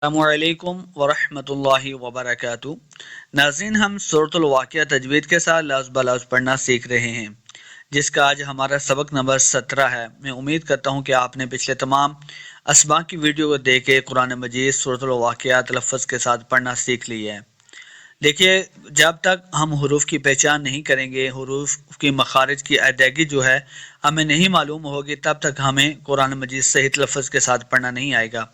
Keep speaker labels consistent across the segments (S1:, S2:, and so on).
S1: अस्सलामुअलैकुम वरहमतुल्लाहि वबरकातुहू। नाज़रीन, हम सूरतुल वाक़िया तजवीद के साथ लफ्ज़ ब लफ्ज़ पढ़ना सीख रहे हैं, जिसका आज हमारा सबक नंबर 17 है। मैं उम्मीद करता हूँ कि आपने पिछले तमाम असबाक की वीडियो को देख के कुरान मजीद सूरतुल वाक़िया तलफ़्फ़ुज़ के साथ पढ़ना सीख लिया है। देखिए, जब तक हम हुरूफ की पहचान नहीं करेंगे, हुरूफ की मखारिज की अदायगी जो है हमें नहीं मालूम होगी, तब तक हमें कुरान मजीद सही तलफ़्फ़ुज़ के साथ पढ़ना नहीं आएगा।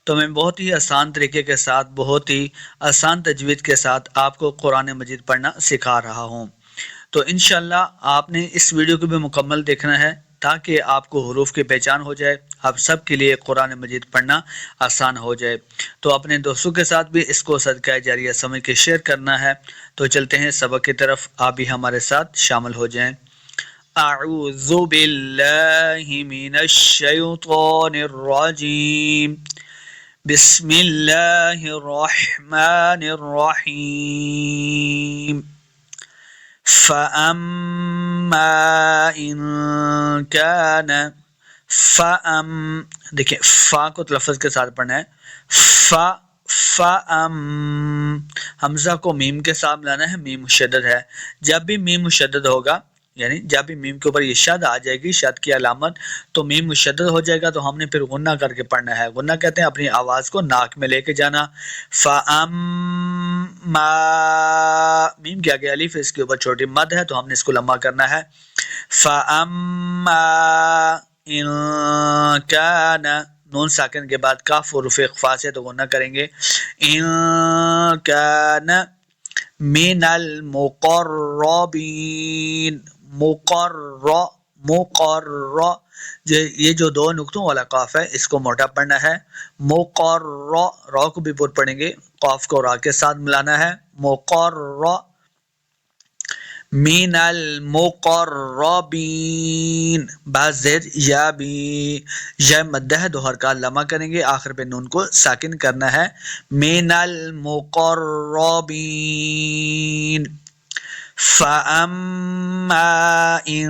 S1: तो मैं बहुत ही आसान तरीके के साथ, बहुत ही आसान तजवीद के साथ आपको कुरान मजीद पढ़ना सिखा रहा हूँ। तो इंशाल्लाह आपने इस वीडियो को भी मुकम्मल देखना है ताकि आपको हुरूफ की पहचान हो जाए, आप सब के लिए कुरान मजीद पढ़ना आसान हो जाए। तो अपने दोस्तों के साथ भी इसको सदका जारिया समझ के शेयर करना है। तो चलते हैं सबक की तरफ, आप भी हमारे साथ शामिल हो जाएं। अऊज़ु बिल्लाहि मिनश शैतानिर रजीम। बिस्मिल्लाहिर रहमानिर रहीम। फ़अम्मा इन कान फ़अम, देखिए फ़ा को तलफ़्फ़ुज़ के साथ पढ़ना है। फ़अम, हमज़ा को मीम के साथ मिलाना है, मीम मुशद्दद है। जब भी मीम मुशद्दद होगा, यानी जब भी मीम के ऊपर ये शद आ जाएगी, शद की अलामत, तो मीम मुशद्दद हो जाएगा, तो हमने फिर गुन्ना करके पढ़ना है। गुन्ना कहते हैं अपनी आवाज़ को नाक में लेके जाना। फ़अम्मा, मीम के आगे अलिफ, इसके ऊपर छोटी मद है, तो हमने इसको लम्बा करना है। फ़अम्मा इन कान, नून साकिन के बाद काफ और रुफ़े इख्फ़ा से तो गुन्ना करेंगे। इन कान मिनल मुक़र्रबीन, मुक़र्र, ये जो दो नुक्तों वाला काफ है, इसको मोटा पढ़ना है। मुक़र्र, रॉ को भी पुर पढ़ेंगे, काफ को रा के साथ मिलाना है। मुक़र्र मिनल मुक़र्रबीन, बाज़ेर या भी, या मद्दा है, दो हरकत लम्बा करेंगे, आखिर पे नून को साकिन करना है। मिनल मुक़र्रबीन। फ़अम्मा इन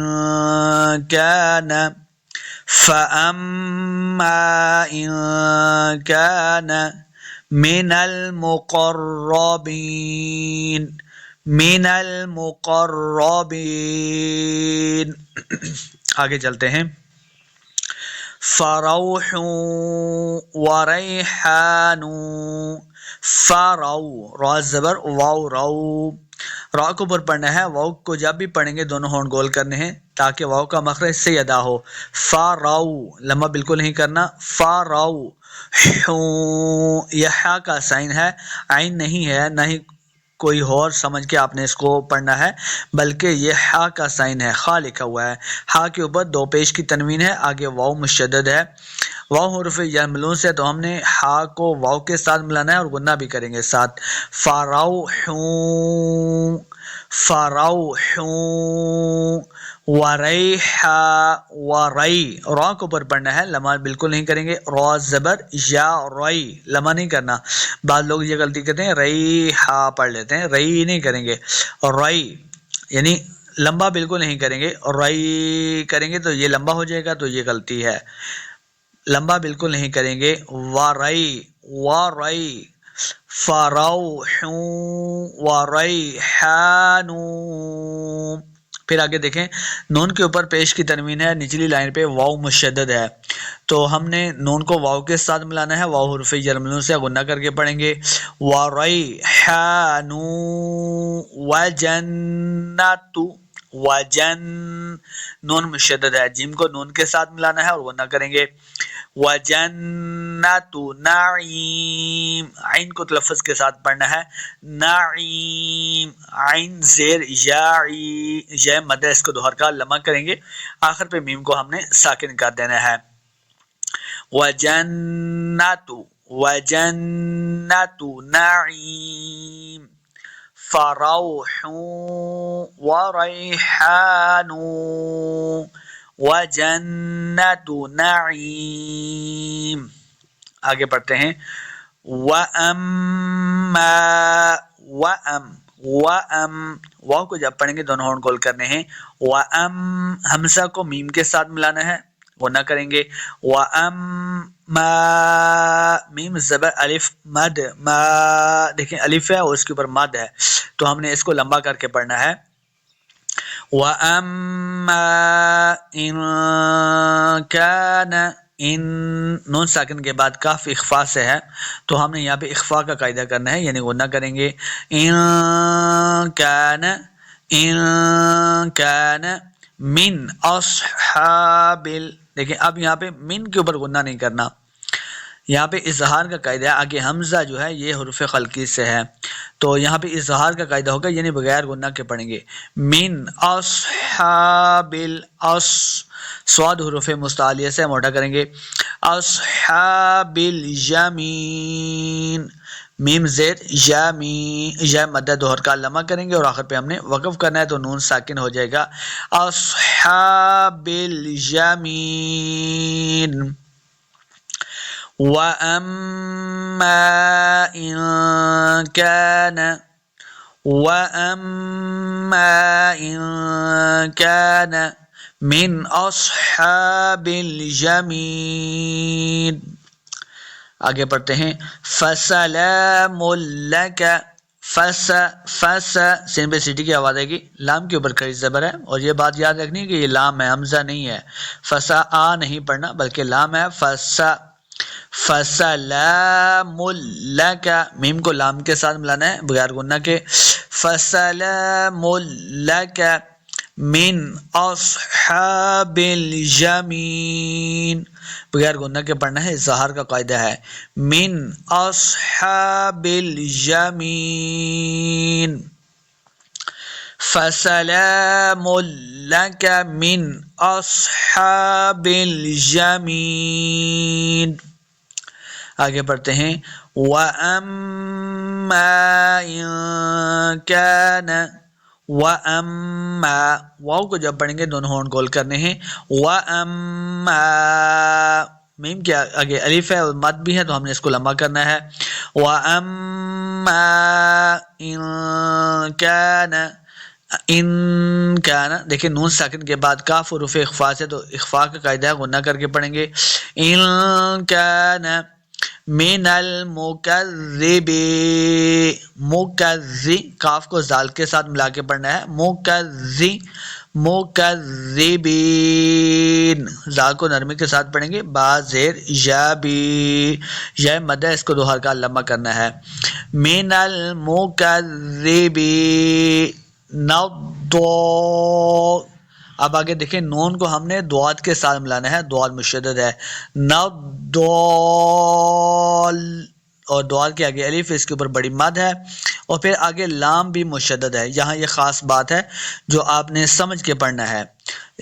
S1: कान, फ़अम्मा इन कान मिनल मुक़र्रबीन, मिनल मुक़र्रबीन। आगे चलते हैं। फ़रौहु व रैहानु, फ़रौ, रा ज़बर वाव रौ, रा को ऊपर पढ़ना है। वाव को जब भी पढ़ेंगे दोनों होंठ गोल करने हैं ताकि वाव का मखरज सही अदा हो। फ़रौ, लम्बा बिल्कुल नहीं करना। फ़रौ, यह हा का साइन है, आइन नहीं है, ना ही कोई और समझ के आपने इसको पढ़ना है, बल्कि ये हा का साइन है, खा लिखा हुआ है। हा के ऊपर दो पेश की तनवीन है, आगे वाव मुशद्दद है। वाव हुरूफ यमलून से, तो हमने हा को वाव के साथ मिलाना है और गुन्ना भी करेंगे साथ। फ़रौहु, फ़रौहु वरैहा, वरै, रा को ऊपर पढ़ना है, लमा बिल्कुल नहीं करेंगे। रा ज़बर या, रई, लमा नहीं करना। बाद लोग ये गलती करते हैं, रई हा पढ़ लेते हैं, रई नहीं करेंगे। रई यानी लंबा बिल्कुल नहीं करेंगे, रई करेंगे तो ये लंबा हो जाएगा, तो ये गलती है। लंबा बिल्कुल नहीं करेंगे। वरई, वरई, फ़रौहु वरैहानु। फिर आगे देखें, नून के ऊपर पेश की तनवीन है, निचली लाइन पे वाव मुशद्दद है, तो हमने नून को वाव के साथ मिलाना है। वाव हुरूफ यमलून से गुन्ना करके पढ़ेंगे। वरैहानु वजन्नतु, वजन, नून मुशद्दद है, जिम को नून के साथ मिलाना है और गुन्ना करेंगे। वजन्नतु नाईम, आइन को तलफ़्फ़ुज़ के साथ पढ़ना है। नाईम, आइन ज़ेर याई, या मद, इसको दो हरकत लम्बा करेंगे, आखिर पे मीम को हमने साकिन कर देना है। वजन्नतु, वजन्नतु नाईम, फ़रौहु वरैहानु वजन्नतु नाईम। आगे पढ़ते हैं। वअम्मा, वअम, वअम, वाव को जब पढ़ेंगे दोनों होंठ गोल करने हैं। वअम, हमज़ा को मीम के साथ मिलाना है, غنہ کریں گے. وَأَمَّا میم زبر الف مد ما، دیکھیں الف ہے اور اس کے اوپر مد ہے تو ہم نے اس کو لمبا کر کے پڑھنا ہے. وَأَمَّا إِن كَانَ، ان نون ساکن کے بعد کاف اخفا سے ہے تو ہم نے یہاں پہ اخفا کا قاعدہ کرنا ہے، یعنی غنہ کریں گے. ان کان من اصحاب، دیکھیں اب یہاں پہ من کے اوپر غنہ نہیں کرنا، یہاں پہ اظہار کا قاعدہ ہے. آگے حمزہ جو ہے یہ حروف خلقی سے ہے تو یہاں پہ اظہار کا قاعدہ ہوگا، یعنی بغیر غنہ کے پڑھیں گے. من اصحاب سواد حروف مستعلیہ سے موٹا کریں گے. اصحاب الیمین، میم زید یا مد دوہر کا لمع کریں گے اور آخر پہ ہم نے وقف کرنا ہے تو نون ساکن ہو جائے گا. اصحاب الیمین. وَأَمَّا إِن كَانَ مِنْ أَصْحَابِ الْيَمِينِ. آگے پڑھتے ہیں. فَسَلَامٌ لَكَ، سین پہ سیٹی کی آواز آئے گی، لام کے اوپر کھڑی زبر ہے اور یہ بات یاد رکھنی ہے کہ یہ لام ہے، حمزہ نہیں ہے. فسا آ نہیں پڑھنا بلکہ لام ہے. فسلام لک، میم کو لام کے ساتھ ملانا ہے بغیر غنہ کے. فسلام لک من اصحاب الیمین، بغیر غنہ کے پڑھنا ہے، اظہار کا قاعدہ ہے. من اصحاب الیمین. فسلام لک من اصحاب الیمین. آگے پڑھتے ہیں. وَأَمَّا إِن كَانَ، وَأَمَّا واو کو جب پڑھیں گے دونوں ہونٹ گول کرنے ہیں. وَأَمَّا میم کے آگے الف ہے اور مد بھی ہے تو ہم نے اس کو لمبا کرنا ہے. وَأَمَّا إِن كَانَ، دیکھیں نون ساکن کے بعد کاف حروف اخفا سے تو اخفا کا قاعدہ ہے، غنہ کر کے پڑھیں گے. ان كان من المکذبین، کاف کو زال کے ساتھ ملا کے پڑھنا ہے. مکذبین، زال کو نرمی کے ساتھ پڑھیں گے. با زیر یا مدہ، اس کو دوہر کا لمبا کرنا ہے. من المکذبین. اب آگے دیکھیں نون کو ہم نے دواد کے ساتھ ملانا ہے، دواد مشدد ہے. اور دواد کے آگے الف، اس کے اوپر بڑی مد ہے اور پھر آگے لام بھی مشدد ہے. یہاں یہ خاص بات ہے جو آپ نے سمجھ کے پڑھنا ہے،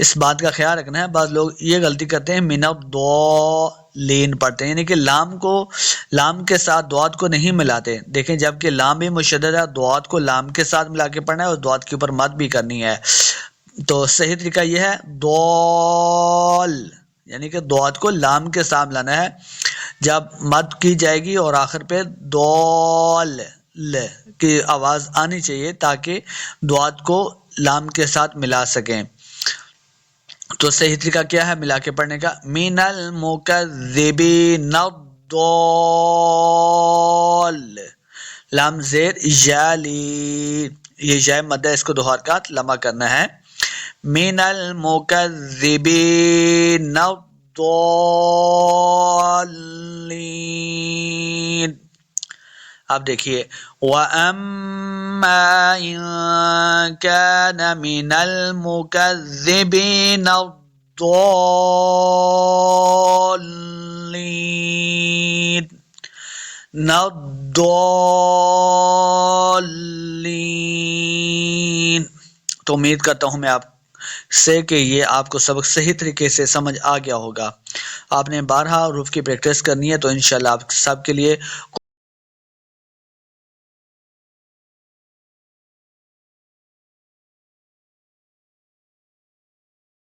S1: اس بات کا خیال رکھنا ہے. بعض لوگ یہ غلطی کرتے ہیں، من الضالین پڑھتے ہیں، یعنی کہ لام کے ساتھ دواد کو نہیں ملاتے. دیکھیں جبکہ لام بھی مشدد ہے، دواد کو لام کے ساتھ ملا کے پڑھنا ہے اور دواد کے اوپر مد بھی کرنی ہے. تو صحیح طریقہ یہ ہے دول، یعنی کہ دواد کو لام کے ساتھ ملانا ہے جب مد کی جائے گی اور آخر پہ دول کی آواز آنی چاہیے تاکہ دواد کو لام کے ساتھ ملا سکیں. تو صحیح طریقہ کیا ہے ملا کے پڑھنے کا؟ من المکذبین الضال، لام زیر یالی، یہ یا مدہ، اس کو دو حرکات لمبا کرنا ہے. من المکذبین الضالین. اب دیکھیے وَأَمَّا إِن كَانَ مِنَ الْمُكَذِّبِينَ الضَّالِّينَ. تو امید کرتا ہوں میں آپ سے کہ یہ آپ کو سبق صحیح طریقے سے سمجھ آ گیا ہوگا. آپ نے بارہا حروف کی پریکٹس کرنی ہے تو انشاءاللہ آپ سب کے لیے